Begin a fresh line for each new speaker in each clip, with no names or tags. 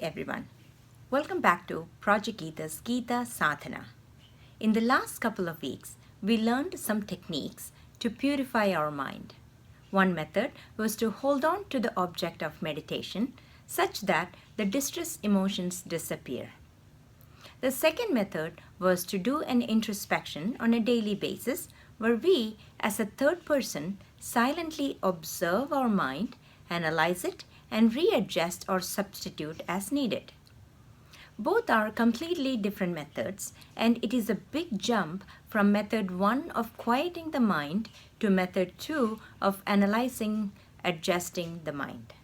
everyone. Welcome back to Project Gita's Gita Sadhana. In the last couple of weeks, we learned some techniques to purify our mind. One method was to hold on to the object of meditation such that the distress emotions disappear. The second method was to do an introspection on a daily basis where we, as a third person, silently observe our mind, analyze it, and readjust or substitute as needed. Both are completely different methods, and it is a big jump from method 1 of quieting the mind to method 2 of analyzing, adjusting the mind.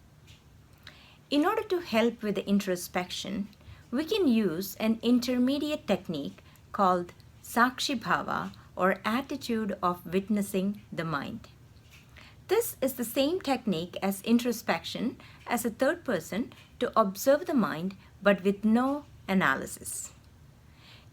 In order to help with the introspection, we can use an intermediate technique called Sakshi Bhava, or attitude of witnessing the mind. This is the same technique as introspection as a third person to observe the mind but with no analysis.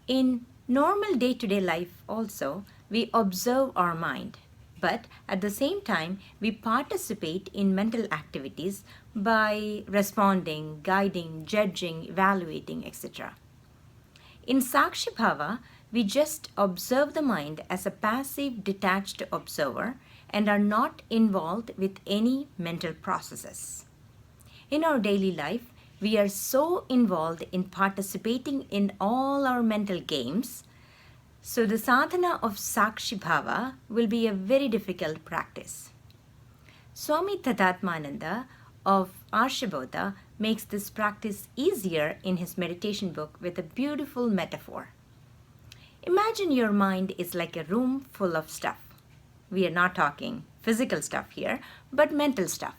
In normal day-to-day life also, we observe our mind, but at the same time, we participate in mental activities by responding, guiding, judging, evaluating, etc. In Sakshi Bhava, we just observe the mind as a passive, detached observer and are not involved with any mental processes. In our daily life, we are so involved in participating in all our mental games, so the sadhana of Sakshi Bhava will be a very difficult practice. Swami Tadatmananda of Arshabodha makes this practice easier in his meditation book with a beautiful metaphor. Imagine your mind is like a room full of stuff. We are not talking physical stuff here, but mental stuff.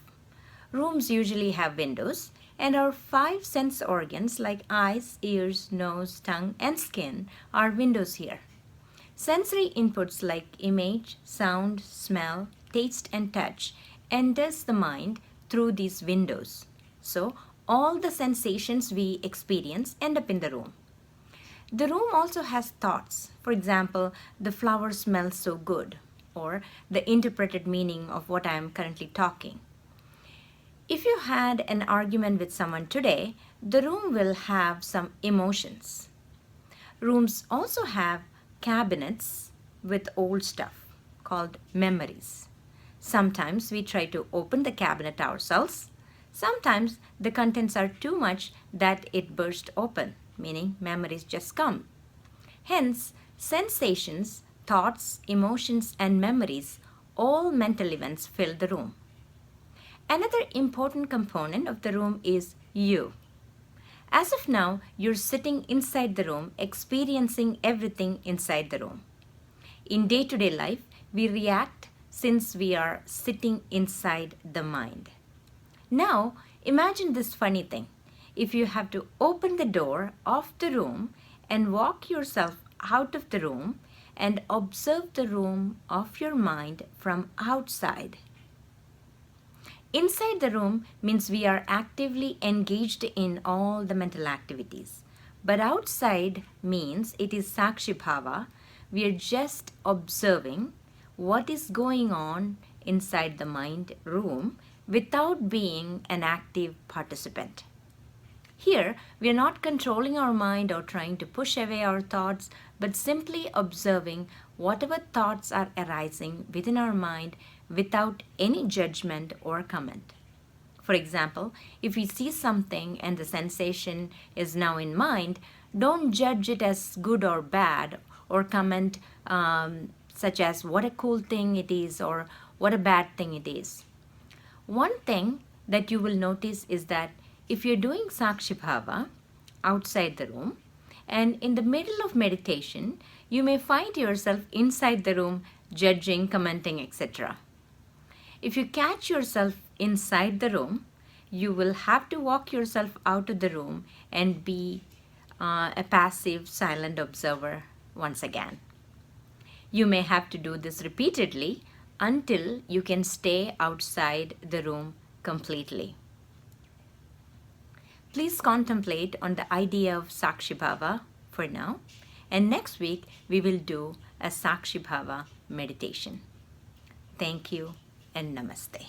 Rooms usually have windows, and our 5 sense organs like eyes, ears, nose, tongue, and skin are windows here. Sensory inputs like image, sound, smell, taste, and touch enters the mind through these windows. So, all the sensations we experience end up in the room. The room also has thoughts. For example, the flower smells so good, or the interpreted meaning of what I am currently talking. If you had an argument with someone today, the room will have some emotions. Rooms also have cabinets with old stuff called memories. Sometimes we try to open the cabinet ourselves. Sometimes the contents are too much that it burst open, meaning memories just come. Hence, sensations, thoughts, emotions, and memories, all mental events fill the room. Another important component of the room is you. As of now, you're sitting inside the room, experiencing everything inside the room. In day-to-day life, we react since we are sitting inside the mind. Now, imagine this funny thing. If you have to open the door of the room and walk yourself out of the room and observe the room of your mind from outside. Inside the room means we are actively engaged in all the mental activities. But outside means it is Sakshi Bhava. We are just observing what is going on inside the mind room without being an active participant. Here, we are not controlling our mind or trying to push away our thoughts, but simply observing whatever thoughts are arising within our mind without any judgment or comment. For example, if we see something and the sensation is now in mind, don't judge it as good or bad or comment such as what a cool thing it is or what a bad thing it is. One thing that you will notice is that if you're doing Sakshi Bhava outside the room and in the middle of meditation, you may find yourself inside the room judging, commenting, etc. If you catch yourself inside the room, you will have to walk yourself out of the room and be a passive, silent observer once again. You may have to do this repeatedly until you can stay outside the room completely. Please contemplate on the idea of Sakshi Bhava for now, and next week we will do a Sakshi Bhava meditation. Thank you and Namaste.